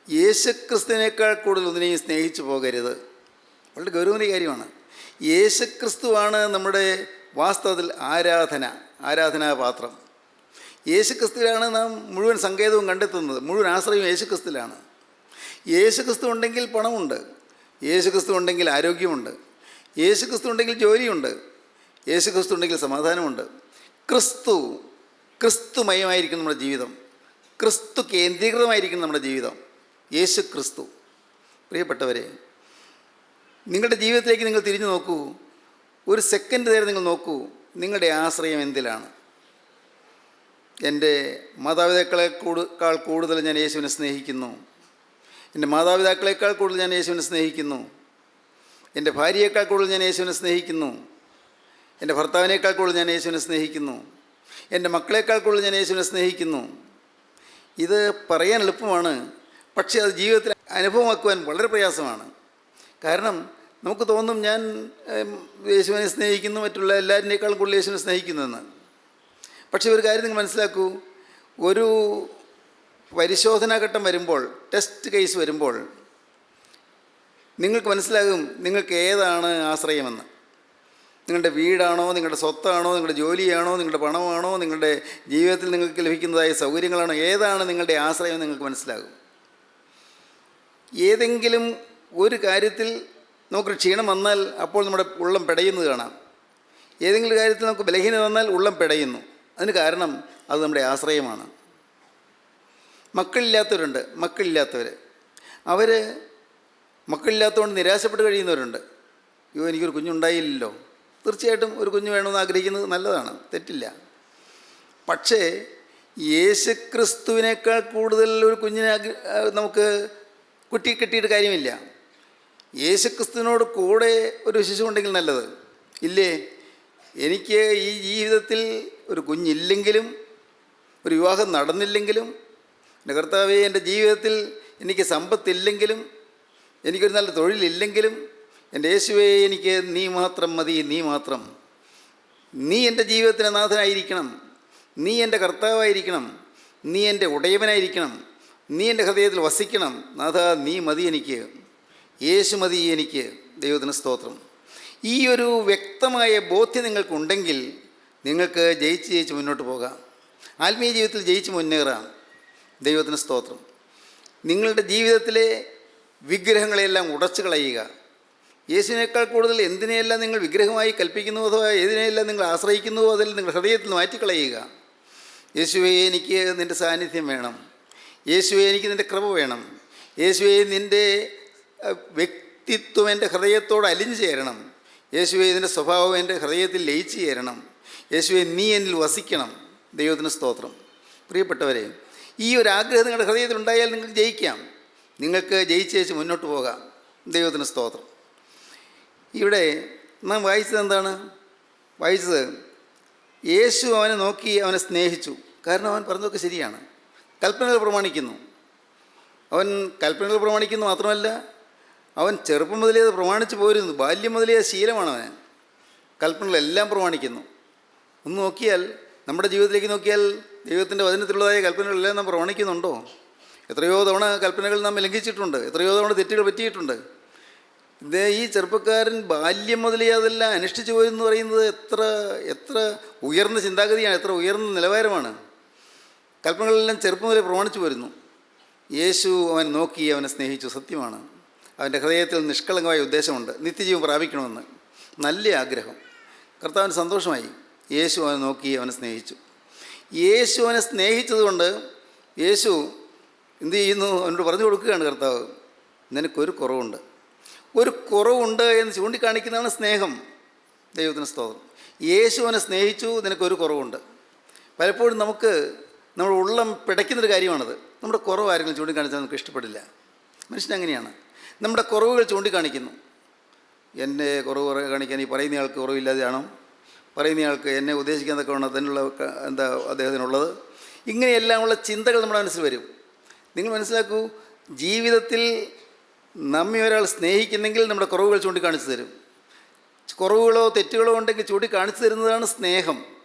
Speaker 2: യേശുക്രിസ്തുവിനേക്കാൾ കൂടുതൽ ഒന്നിനെയും സ്നേഹിച്ചു പോകരുത്. വളരെ ഗൗരവമേറിയ കാര്യമാണ്. യേശുക്രിസ്തുവാണ് നമ്മുടെ വാസ്തവത്തിൽ ആരാധനാപാത്രം. യേശുക്രിസ്തുവിലാണ് നാം മുഴുവൻ സങ്കേതവും കണ്ടെത്തുന്നത്. മുഴുവൻ ആശ്രയവും യേശുക്രിസ്തുവിലാണ്. യേശുക്രിസ്തു ഉണ്ടെങ്കിൽ പണമുണ്ട്, യേശുക്രിസ്തു ഉണ്ടെങ്കിൽ ആരോഗ്യമുണ്ട്, യേശുക്രിസ്തു ഉണ്ടെങ്കിൽ ജോലിയുണ്ട്, യേശുക്രിസ്തു ഉണ്ടെങ്കിൽ സമാധാനമുണ്ട്. ക്രിസ്തുമയമായിരിക്കും നമ്മുടെ ജീവിതം. ക്രിസ്തു കേന്ദ്രീകൃതമായിരിക്കും നമ്മുടെ ജീവിതം. യേശുക്രിസ്തു. പ്രിയപ്പെട്ടവരെ, നിങ്ങളുടെ ജീവിതത്തിലേക്ക് നിങ്ങൾ തിരിഞ്ഞു നോക്കൂ. ഒരു സെക്കൻഡ് നേരം നിങ്ങൾ നോക്കൂ, നിങ്ങളുടെ ആശ്രയം എന്തിലാണ്? എൻ്റെ മാതാപിതാക്കളെക്കാൾ കൂടുതൽ ഞാൻ യേശുവിനെ സ്നേഹിക്കുന്നു. എൻ്റെ മാതാപിതാക്കളെക്കാൾ കൂടുതൽ ഞാൻ യേശുവിനെ സ്നേഹിക്കുന്നു. എൻ്റെ ഭാര്യയേക്കാൾ കൂടുതൽ ഞാൻ യേശുവിനെ സ്നേഹിക്കുന്നു. എൻ്റെ ഭർത്താവിനേക്കാൾ കൂടുതൽ ഞാൻ യേശുവിനെ സ്നേഹിക്കുന്നു. എൻ്റെ മക്കളെക്കാൾ കൂടുതൽ ഞാൻ യേശുവിനെ സ്നേഹിക്കുന്നു. ഇത് പറയാൻ എളുപ്പമാണ്, പക്ഷേ അത് ജീവിതത്തിൽ അനുഭവമാക്കുവാൻ വളരെ പ്രയാസമാണ്. കാരണം നമുക്ക് തോന്നും ഞാൻ യേശുവിനെ സ്നേഹിക്കുന്നു, മറ്റുള്ള എല്ലാവരിനേക്കാളും കൂടുതൽ യേശുവിനെ സ്നേഹിക്കുന്നുവെന്ന്. പക്ഷേ ഒരു കാര്യം നിങ്ങൾ മനസ്സിലാക്കൂ, ഒരു പരിശോധനാഘട്ടം വരുമ്പോൾ, ടെസ്റ്റ് കേസ് വരുമ്പോൾ നിങ്ങൾക്ക് മനസ്സിലാകും നിങ്ങൾക്ക് ഏതാണ് ആശ്രയമെന്ന്. നിങ്ങളുടെ വീടാണോ, നിങ്ങളുടെ സ്വത്താണോ, നിങ്ങളുടെ ജോലിയാണോ, നിങ്ങളുടെ പണമാണോ, നിങ്ങളുടെ ജീവിതത്തിൽ നിങ്ങൾക്ക് ലഭിക്കുന്നതായ സൗകര്യങ്ങളാണോ, ഏതാണ് നിങ്ങളുടെ ആശ്രയം നിങ്ങൾക്ക് മനസ്സിലാകും. ഏതെങ്കിലും ഒരു കാര്യത്തിൽ നമുക്കൊരു ക്ഷീണം വന്നാൽ അപ്പോൾ നമ്മുടെ ഉള്ളം പിടയുന്നത് കാണാം. ഏതെങ്കിലും കാര്യത്തിൽ നമുക്ക് ബലഹീനത വന്നാൽ ഉള്ളം പിടയുന്നു. അതിന് കാരണം അത് നമ്മുടെ ആശ്രയമാണ്. മക്കളില്ലാത്തവരുണ്ട്. അവർ മക്കളില്ലാത്തതുകൊണ്ട് നിരാശപ്പെട്ട് കഴിയുന്നവരുണ്ട്. അയ്യോ, എനിക്കൊരു കുഞ്ഞുണ്ടായില്ലല്ലോ. തീർച്ചയായിട്ടും ഒരു കുഞ്ഞ് വേണമെന്ന് ആഗ്രഹിക്കുന്നത് നല്ലതാണ്, തെറ്റില്ല. പക്ഷേ യേശുക്രിസ്തുവിനേക്കാൾ കൂടുതൽ ഒരു കുഞ്ഞിനെ നമുക്ക് കിട്ടിയിട്ട് കാര്യമില്ല. യേശുക്രിസ്തുവിനോട് കൂടെ ഒരു ശിശു ഉണ്ടെങ്കിൽ നല്ലത്. ഇല്ലേ, എനിക്ക് ഈ ജീവിതത്തിൽ ഒരു കുഞ്ഞില്ലെങ്കിലും, ഒരു വിവാഹം നടന്നില്ലെങ്കിലും, എൻ്റെ കർത്താവേ, എൻ്റെ ജീവിതത്തിൽ എനിക്ക് സമ്പത്തില്ലെങ്കിലും, എനിക്കൊരു നല്ല തൊഴിലില്ലെങ്കിലും, എൻ്റെ യേശുവേ, എനിക്ക് നീ മാത്രം മതി. നീ എൻ്റെ ജീവിതത്തിന് നാഥനായിരിക്കണം. നീ എൻ്റെ കർത്താവായിരിക്കണം. നീ എൻ്റെ ഉടയവനായിരിക്കണം. നീ എൻ്റെ ഹൃദയത്തിൽ വസിക്കണം. നാഥ, നീ മതി എനിക്ക്. യേശു മതി എനിക്ക്. ദൈവത്തിന് സ്തോത്രം. ഈ ഒരു വ്യക്തമായ ബോധ്യം നിങ്ങൾക്കുണ്ടെങ്കിൽ നിങ്ങൾക്ക് ജയിച്ച് മുന്നോട്ട് പോകാം. ആത്മീയ ജീവിതത്തിൽ ജയിച്ച് മുന്നേറാം. ദൈവത്തിന് സ്തോത്രം. നിങ്ങളുടെ ജീവിതത്തിലെ വിഗ്രഹങ്ങളെല്ലാം ഉടച്ചു കളയുക. യേശുവിനേക്കാൾ കൂടുതൽ എന്തിനെയെല്ലാം നിങ്ങൾ വിഗ്രഹമായി കൽപ്പിക്കുന്നുവോ അഥവാ ഏതിനെയെല്ലാം നിങ്ങൾ ആശ്രയിക്കുന്നുവോ അതിൽ നിങ്ങൾ ഹൃദയത്തിൽ മാറ്റിക്കളയുക. യേശുവേ, എനിക്ക് നിൻ്റെ സാന്നിധ്യം വേണം. യേശുവേ, എനിക്ക് നിൻ്റെ കൃപ വേണം. യേശുവേ, നിൻ്റെ വ്യക്തിത്വം എൻ്റെ ഹൃദയത്തോട് അലിഞ്ഞു ചേരണം. യേശുവേ, ഇതിൻ്റെ സ്വഭാവം എൻ്റെ ഹൃദയത്തിൽ ലയിച്ചു ചേരണം. യേശുവേ, നീ എന്നിൽ വസിക്കണം. ദൈവത്തിന് സ്തോത്രം. പ്രിയപ്പെട്ടവരെ, ഈ ഒരു ആഗ്രഹം നിങ്ങളുടെ ഹൃദയത്തിലുണ്ടായാൽ നിങ്ങൾക്ക് ജയിക്കാം. നിങ്ങൾക്ക് ജയിച്ചേച്ച് മുന്നോട്ട് പോകാം. ദൈവത്തിന് സ്തോത്രം. ഇവിടെ നാം വായിച്ചത് എന്താണ്? വായിച്ചത് യേശു അവനെ നോക്കി അവനെ സ്നേഹിച്ചു. കാരണം അവൻ പറഞ്ഞതൊക്കെ ശരിയാണ്. കൽപ്പനകൾ പ്രമാണിക്കുന്നു. അവൻ കൽപ്പനകൾ പ്രമാണിക്കുന്നു മാത്രമല്ല, അവൻ ചെറുപ്പം മുതലേ അത് പ്രമാണിച്ച് പോരുന്നു. ബാല്യം മുതലേ ശീലമാണ് അവന്. കൽപ്പനകളെല്ലാം പ്രമാണിക്കുന്നു. ഒന്ന് നോക്കിയാൽ, നമ്മുടെ ജീവിതത്തിലേക്ക് നോക്കിയാൽ ദൈവത്തിൻ്റെ വചനത്തിലുള്ളതായ കൽപ്പനകളെല്ലാം നാം പ്രമാണിക്കുന്നുണ്ടോ? എത്രയോ തവണ കൽപ്പനകൾ നാം ലംഘിച്ചിട്ടുണ്ട്. എത്രയോ തവണ തെറ്റുകൾ പറ്റിയിട്ടുണ്ട്. ഈ ചെറുപ്പക്കാരൻ ബാല്യം മുതലേ അതെല്ലാം അനുഷ്ഠിച്ചു പോരെന്ന് പറയുന്നത് എത്ര ഉയർന്ന ചിന്താഗതിയാണ്, എത്ര ഉയർന്ന നിലവാരമാണ്. കൽപ്പനകളെല്ലാം ചെറുപ്പം മുതലേ പ്രമാണിച്ചു പോരുന്നു. യേശു അവൻ നോക്കി അവനെ സ്നേഹിച്ചു. സത്യമാണ്. അവൻ്റെ ഹൃദയത്തിൽ നിഷ്കളങ്കമായ ഉദ്ദേശമുണ്ട്, നിത്യജീവൻ പ്രാപിക്കണമെന്ന്. നല്ല ആഗ്രഹം. കർത്താവിന് സന്തോഷമായി. യേശു അവനെ നോക്കി അവനെ സ്നേഹിച്ചു. യേശു അവനെ സ്നേഹിച്ചതുകൊണ്ട് യേശു എന്തു ചെയ്യുന്നു? അവനോട് പറഞ്ഞു കൊടുക്കുകയാണ്, കർത്താവ്, നിനക്കൊരു കുറവുണ്ട്. ഒരു കുറവുണ്ട് എന്ന് ചൂണ്ടിക്കാണിക്കുന്നതാണ് സ്നേഹം. ദൈവത്തിന് സ്തോത്രം. യേശു അവനെ സ്നേഹിച്ചു, നിനക്കൊരു കുറവുണ്ട്. പലപ്പോഴും നമ്മുടെ ഉള്ളം പിടയ്ക്കുന്നൊരു കാര്യമാണത്. നമ്മുടെ കുറവ് ആരെങ്കിലും ചൂണ്ടിക്കാണിച്ചാൽ നമുക്ക് ഇഷ്ടപ്പെടില്ല. മനുഷ്യനങ്ങനെയാണ്. നമ്മുടെ കുറവുകൾ ചൂണ്ടിക്കാണിക്കുന്നു. എൻ്റെ കുറവ് കാണിക്കാൻ ഈ പറയുന്നയാൾക്ക് കുറവില്ലാതെയാണോ? പറയുന്നയാൾക്ക് എന്നെ ഉദ്ദേശിക്കാനൊക്കെ വേണം അതിനുള്ള എന്താ അദ്ദേഹത്തിനുള്ളത്? ഇങ്ങനെയെല്ലാമുള്ള ചിന്തകൾ നമ്മുടെ മനസ്സിൽ വരും. നിങ്ങൾ മനസ്സിലാക്കൂ, ജീവിതത്തിൽ നമ്മെ ഒരാൾ സ്നേഹിക്കുന്നെങ്കിൽ നമ്മുടെ കുറവുകൾ ചൂണ്ടിക്കാണിച്ചു തരും. കുറവുകളോ തെറ്റുകളോ ഉണ്ടെങ്കിൽ ചൂണ്ടിക്കാണിച്ചു തരുന്നതാണ് സ്നേഹം.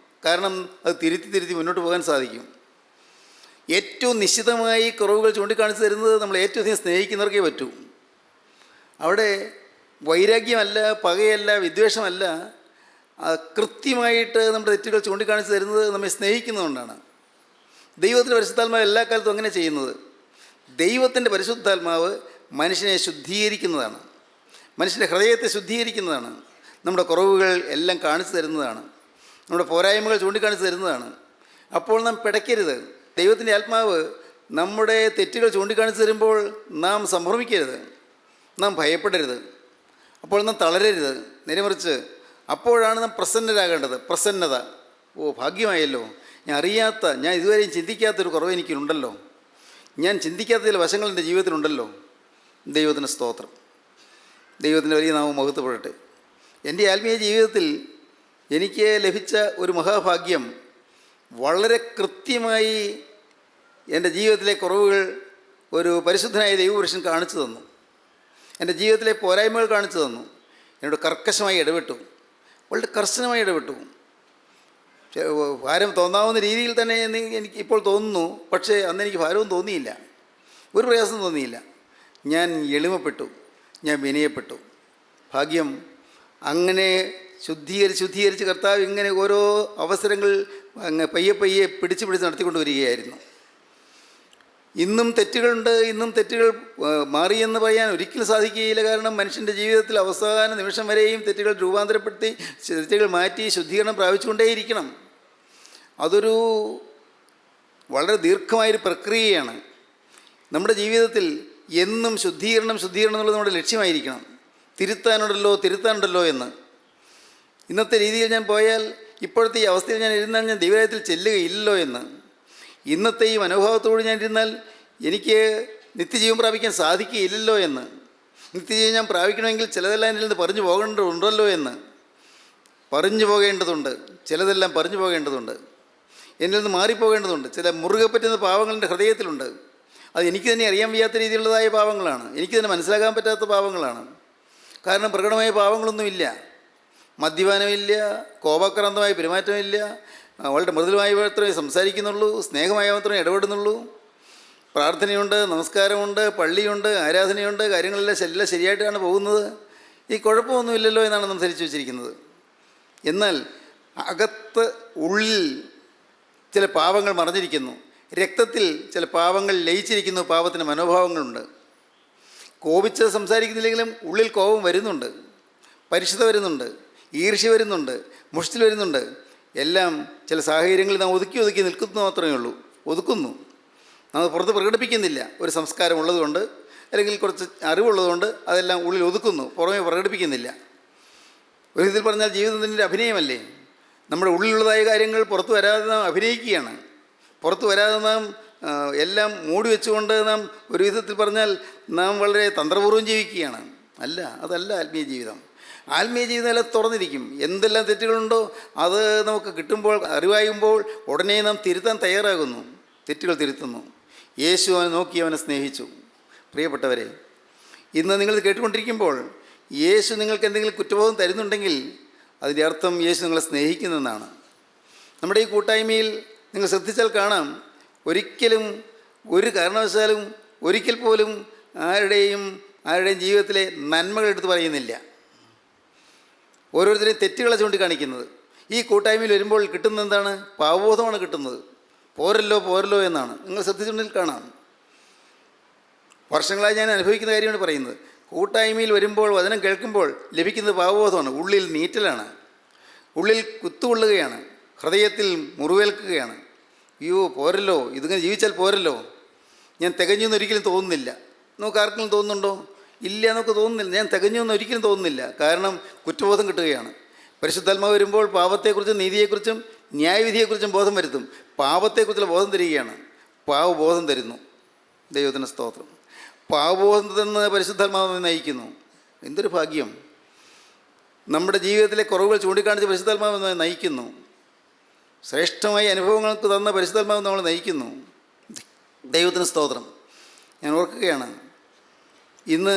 Speaker 2: കാരണം അത് തിരുത്തി മുന്നോട്ട് പോകാൻ സാധിക്കും. ഏറ്റവും നിശ്ചിതമായി കുറവുകൾ ചൂണ്ടിക്കാണിച്ചു തരുന്നത് നമ്മൾ ഏറ്റവും അധികം സ്നേഹിക്കുന്നവർക്കേ പറ്റൂ. അവിടെ വൈരാഗ്യമല്ല, പകയല്ല, വിദ്വേഷമല്ല. കൃത്യമായിട്ട് നമ്മുടെ തെറ്റുകൾ ചൂണ്ടിക്കാണിച്ചു തരുന്നത് നമ്മെ സ്നേഹിക്കുന്നതുകൊണ്ടാണ്. ദൈവത്തിൻ്റെ പരിശുദ്ധാത്മാവ് എല്ലാ കാലത്തും അങ്ങനെ ചെയ്യുന്നത്. ദൈവത്തിൻ്റെ പരിശുദ്ധാത്മാവ് മനുഷ്യനെ ശുദ്ധീകരിക്കുന്നതാണ്. മനുഷ്യൻ്റെ ഹൃദയത്തെ ശുദ്ധീകരിക്കുന്നതാണ്. നമ്മുടെ കുറവുകൾ എല്ലാം കാണിച്ചു തരുന്നതാണ്. നമ്മുടെ പോരായ്മകൾ ചൂണ്ടിക്കാണിച്ചു തരുന്നതാണ്. അപ്പോൾ നാം പിടയ്ക്കരുത്. ദൈവത്തിൻ്റെ ആത്മാവ് നമ്മുടെ തെറ്റുകൾ ചൂണ്ടിക്കാണിച്ചു തരുമ്പോൾ നാം സംഭ്രമിക്കരുത്, നാം ഭയപ്പെടരുത്, അപ്പോൾ നാം തളരരുത്. നേരെമറിച്ച് അപ്പോഴാണ് നാം പ്രസന്നരാകേണ്ടത്. പ്രസന്നത. ഭാഗ്യമായല്ലോ, ഞാൻ ഇതുവരെയും ചിന്തിക്കാത്തൊരു കുറവ് എനിക്കുണ്ടല്ലോ, ഞാൻ ചിന്തിക്കാത്ത ചില വശങ്ങൾ എൻ്റെ ജീവിതത്തിലുണ്ടല്ലോ. ദൈവത്തിന് സ്തോത്രം. ദൈവത്തിൻ്റെ വലിയ നാമം മഹത്വപ്പെടട്ടെ. എൻ്റെ ആത്മീയ ജീവിതത്തിൽ എനിക്ക് ലഭിച്ച ഒരു മഹാഭാഗ്യം, വളരെ കൃത്യമായി എൻ്റെ ജീവിതത്തിലെ കുറവുകൾ ഒരു പരിശുദ്ധനായ ദൈവപുരുഷൻ കാണിച്ചു തന്നു. എൻ്റെ ജീവിതത്തിലെ പോരായ്മകൾ കാണിച്ചു തന്നു. എന്നോട് കർക്കശമായി ഇടപെട്ടു, വളരെ കർശനമായി ഇടപെട്ടു. ഭാരം തോന്നാവുന്ന രീതിയിൽ തന്നെ എനിക്ക് ഇപ്പോൾ തോന്നുന്നു. പക്ഷേ അന്ന് എനിക്ക് ഭാരവും തോന്നിയില്ല, ഒരു പ്രയാസം തോന്നിയില്ല. ഞാൻ എളിമപ്പെട്ടു, ഞാൻ വിനയപ്പെട്ടു. ഭാഗ്യം. അങ്ങനെ ശുദ്ധീകരിച്ച് കർത്താവ് ഇങ്ങനെ ഓരോ അവസരങ്ങൾ അങ്ങ് പയ്യെ പിടിച്ച് നടത്തിക്കൊണ്ട് വരികയായിരുന്നു. ഇന്നും തെറ്റുകളുണ്ട്. ഇന്നും തെറ്റുകൾ മാറിയെന്ന് പറയാൻ ഒരിക്കലും സാധിക്കുകയില്ല. കാരണം മനുഷ്യൻ്റെ ജീവിതത്തിൽ അവസാന നിമിഷം വരെയും തെറ്റുകൾ രൂപാന്തരപ്പെടുത്തി, തെറ്റുകൾ മാറ്റി ശുദ്ധീകരണം പ്രാപിച്ചുകൊണ്ടേയിരിക്കണം. അതൊരു വളരെ ദീർഘമായൊരു പ്രക്രിയയാണ്. നമ്മുടെ ജീവിതത്തിൽ എന്നും ശുദ്ധീകരണം എന്നുള്ളത് നമ്മുടെ ലക്ഷ്യമായിരിക്കണം. തിരുത്താനുണ്ടല്ലോ എന്ന്. ഇന്നത്തെ രീതിയിൽ ഞാൻ പോയാൽ, ഇപ്പോഴത്തെ ഈ അവസ്ഥയിൽ ഞാൻ ഇരുന്നാൽ ഞാൻ ദൈവരാജ്യത്തിൽ ചെല്ലുകയില്ലല്ലോ എന്ന്. ഇന്നത്തെ ഈ മനോഭാവത്തോട് ഞാൻ ഇരുന്നാൽ എനിക്ക് നിത്യജീവൻ പ്രാപിക്കാൻ സാധിക്കുകയില്ലല്ലോ എന്ന്. നിത്യജീവൻ ഞാൻ പ്രാപിക്കണമെങ്കിൽ ചിലതെല്ലാം എന്നിൽ നിന്ന് പറഞ്ഞു പോകേണ്ടതുണ്ടല്ലോ എന്ന്. പറഞ്ഞു പോകേണ്ടതുണ്ട്, ചിലതെല്ലാം പറഞ്ഞു പോകേണ്ടതുണ്ട്. എന്നിൽ നിന്ന് മാറിപ്പോകേണ്ടതുണ്ട്. ചില മുറുകെ പറ്റുന്ന പാവങ്ങൾ എൻ്റെ ഹൃദയത്തിലുണ്ട്. അത് എനിക്ക് തന്നെ അറിയാൻ വയ്യാത്ത രീതിയിലുള്ളതായ പാവങ്ങളാണ്. എനിക്ക് തന്നെ മനസ്സിലാക്കാൻ പറ്റാത്ത പാവങ്ങളാണ്. കാരണം പ്രകടമായ പാവങ്ങളൊന്നുമില്ല. മദ്യപാനമില്ല, കോപാക്രാന്തമായ പെരുമാറ്റമില്ല, വളരെ മൃദുലമായി മാത്രമേ സംസാരിക്കുന്നുള്ളൂ, സ്നേഹമായി മാത്രമേ ഇടപെടുന്നുള്ളൂ. പ്രാർത്ഥനയുണ്ട്, നമസ്കാരമുണ്ട്, പള്ളിയുണ്ട്, ആരാധനയുണ്ട്, കാര്യങ്ങളെല്ലാം ശരിയായിട്ടാണ് പോകുന്നത്. ഈ കുഴപ്പമൊന്നുമില്ലല്ലോ എന്നാണ് നാം ധരിച്ചു വച്ചിരിക്കുന്നത്. എന്നാൽ ഉള്ളിൽ ചില പാവങ്ങൾ മറഞ്ഞിരിക്കുന്നു. രക്തത്തിൽ ചില പാവങ്ങൾ ലയിച്ചിരിക്കുന്നു. പാവത്തിൻ്റെ മനോഭാവങ്ങളുണ്ട്. കോപിച്ച് സംസാരിക്കുന്നില്ലെങ്കിലും ഉള്ളിൽ കോപം വരുന്നുണ്ട്. പരിശുദ്ധ വരുന്നുണ്ട്, ഈർഷ്യ വരുന്നുണ്ട്, മുഷ്ടിൽ വരുന്നുണ്ട്. എല്ലാം ചില സാഹചര്യങ്ങളിൽ നാം ഒതുക്കി നിൽക്കുന്നു മാത്രമേ ഉള്ളൂ. ഒതുക്കുന്നു, നമ്മൾ പുറത്ത് പ്രകടിപ്പിക്കുന്നില്ല. ഒരു സംസ്കാരം ഉള്ളതുകൊണ്ട് അല്ലെങ്കിൽ കുറച്ച് അറിവുള്ളതുകൊണ്ട് അതെല്ലാം ഉള്ളിൽ ഒതുക്കുന്നു, പുറമേ പ്രകടിപ്പിക്കുന്നില്ല. ഒരു വിധത്തിൽ പറഞ്ഞാൽ ജീവിതത്തിൻ്റെ അഭിനയമല്ലേ. നമ്മുടെ ഉള്ളിലുള്ളതായ കാര്യങ്ങൾ പുറത്തു വരാതെ നാം അഭിനയിക്കുകയാണ്. പുറത്തു വരാതെ നാം എല്ലാം മൂടി വെച്ചുകൊണ്ട് നാം ഒരു വിധത്തിൽ പറഞ്ഞാൽ നാം വളരെ തന്ത്രപൂർവ്വം ജീവിക്കുകയാണ്. അല്ല, അതല്ല ആത്മീയ ജീവിതം. ആത്മീയ ജീവിതം എല്ലാം തുറന്നിരിക്കും. എന്തെല്ലാം തെറ്റുകളുണ്ടോ അത് നമുക്ക് കിട്ടുമ്പോൾ, അറിവായുമ്പോൾ ഉടനെ നാം തിരുത്താൻ തയ്യാറാകുന്നു, തെറ്റുകൾ തിരുത്തുന്നു. യേശു അവനെ നോക്കി അവനെ സ്നേഹിച്ചു. പ്രിയപ്പെട്ടവരെ, ഇന്ന് നിങ്ങൾ കേട്ടുകൊണ്ടിരിക്കുമ്പോൾ യേശു നിങ്ങൾക്ക് എന്തെങ്കിലും കുറ്റബോധം തരുന്നുണ്ടെങ്കിൽ അതിൻ്റെ അർത്ഥം യേശു നിങ്ങളെ സ്നേഹിക്കുന്നതെന്നാണ്. നമ്മുടെ ഈ കൂട്ടായ്മയിൽ നിങ്ങൾ ശ്രദ്ധിച്ചാൽ കാണാം, ഒരിക്കലും ഒരു കാരണവശാലും ഒരിക്കൽ പോലും ആരുടെയും ജീവിതത്തിലെ നന്മകൾ എടുത്ത് പറയുന്നില്ല. ഓരോരുത്തരെയും തെറ്റുകളെ ചൂണ്ടിക്കാണിക്കുന്നത്. ഈ കൂട്ടായ്മയിൽ വരുമ്പോൾ കിട്ടുന്നത് എന്താണ്? പാവബോധമാണ് കിട്ടുന്നത്. പോരല്ലോ എന്നാണ്. നിങ്ങൾ ശ്രദ്ധിച്ചിട്ടുണ്ടെങ്കിൽ കാണാം. വർഷങ്ങളായി ഞാൻ അനുഭവിക്കുന്ന കാര്യമാണ് പറയുന്നത്. കൂട്ടായ്മയിൽ വരുമ്പോൾ, വചനം കേൾക്കുമ്പോൾ ലഭിക്കുന്നത് പാവബോധമാണ്. ഉള്ളിൽ നീറ്റലാണ്, ഉള്ളിൽ കുത്തുകൊള്ളുകയാണ്, ഹൃദയത്തിൽ മുറിവേൽക്കുകയാണ്. അയ്യോ പോരല്ലോ, ഇതിങ്ങനെ ജീവിച്ചാൽ പോരല്ലോ, ഞാൻ തികഞ്ഞു എന്നൊരിക്കലും തോന്നുന്നില്ല. നമുക്ക് ആർക്കെങ്കിലും തോന്നുന്നുണ്ടോ? ഇല്ല, നമുക്ക് തോന്നുന്നില്ല. ഞാൻ തികഞ്ഞു എന്ന് ഒരിക്കലും തോന്നുന്നില്ല. കാരണം കുറ്റബോധം കിട്ടുകയാണ്. പരിശുദ്ധാത്മാവ് വരുമ്പോൾ പാപത്തെക്കുറിച്ചും നീതിയെക്കുറിച്ചും ന്യായവിധിയെക്കുറിച്ചും ബോധം വരുത്തും. പാപത്തെക്കുറിച്ചുള്ള ബോധം തരികയാണ്. പാവബോധം തരുന്നു. ദൈവത്തിന് സ്തോത്രം. പാവബോധത്തിൽ നിന്ന് പരിശുദ്ധാത്മാവ് നയിക്കുന്നു. എന്തൊരു ഭാഗ്യം! നമ്മുടെ ജീവിതത്തിലെ കുറവുകൾ ചൂണ്ടിക്കാണിച്ച് പരിശുദ്ധാത്മാവ് നയിക്കുന്നു. ശ്രേഷ്ഠമായ അനുഭവങ്ങൾക്ക് തന്ന പരിശുദ്ധാത്മാവ് നമ്മൾ നയിക്കുന്നു. ദൈവത്തിന് സ്തോത്രം. ഞാൻ ഓർക്കുകയാണ്, ഇന്ന്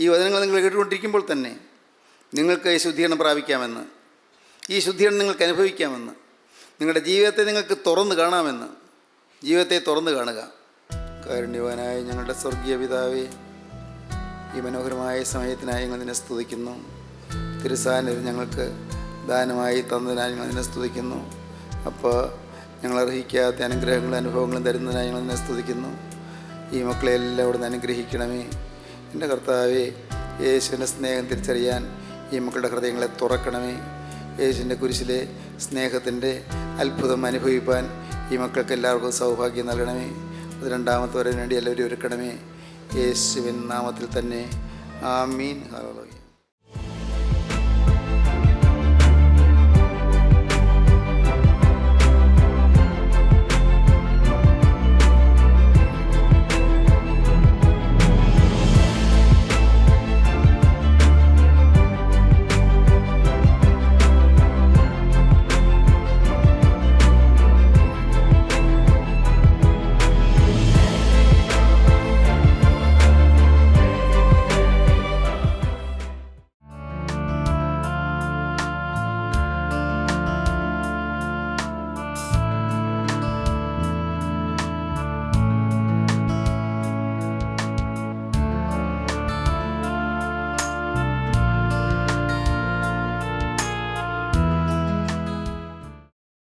Speaker 2: ഈ വചനങ്ങൾ നിങ്ങൾ കേട്ടുകൊണ്ടിരിക്കുമ്പോൾ തന്നെ നിങ്ങൾക്ക് ഈ ശുദ്ധീകരണം പ്രാപിക്കാമെന്ന്, ഈ ശുദ്ധീകരണം നിങ്ങൾക്ക് അനുഭവിക്കാമെന്ന്, നിങ്ങളുടെ ജീവിതത്തെ നിങ്ങൾക്ക് തുറന്നു കാണാമെന്ന്. ജീവിതത്തെ തുറന്നു കാണുക. കാരുണ്യവാനായ ഞങ്ങളുടെ സ്വർഗീയ പിതാവേ, ഈ മനോഹരമായ സമയത്തിനായി ഞങ്ങൾ നിന്നെ സ്തുതിക്കുന്നു. തിരുസാന്നിധ്യം ഞങ്ങൾക്ക് ദാനമായി തന്നതിനായി ഞങ്ങൾ നിന്നെ സ്തുതിക്കുന്നു. അപ്പോൾ ഞങ്ങൾ അർഹിക്കാത്ത അനുഗ്രഹങ്ങളും അനുഭവങ്ങളും തരുന്നതിനായി ഞങ്ങൾ നിന്നെ സ്തുതിക്കുന്നു. ഈ മക്കളെ എല്ലാം അവിടെ നിന്ന് അനുഗ്രഹിക്കണമേ. എൻ്റെ കർത്താവേ, യേശുവിൻ്റെ സ്നേഹം തിരിച്ചറിയാൻ ഈ മക്കളുടെ ഹൃദയങ്ങളെ തുറക്കണമേ. യേശുവിൻ്റെ കുരിശിലെ സ്നേഹത്തിൻ്റെ അത്ഭുതം അനുഭവിപ്പാൻ ഈ മക്കൾക്ക് എല്ലാവർക്കും സൗഭാഗ്യം നൽകണമേ. അത് രണ്ടാമത്തെ വരവിന് വേണ്ടി എല്ലാവരും ഒരുക്കണമേ. യേശുവിൻ നാമത്തിൽ തന്നെ. ആമീൻ. ഹല്ലേലൂയ.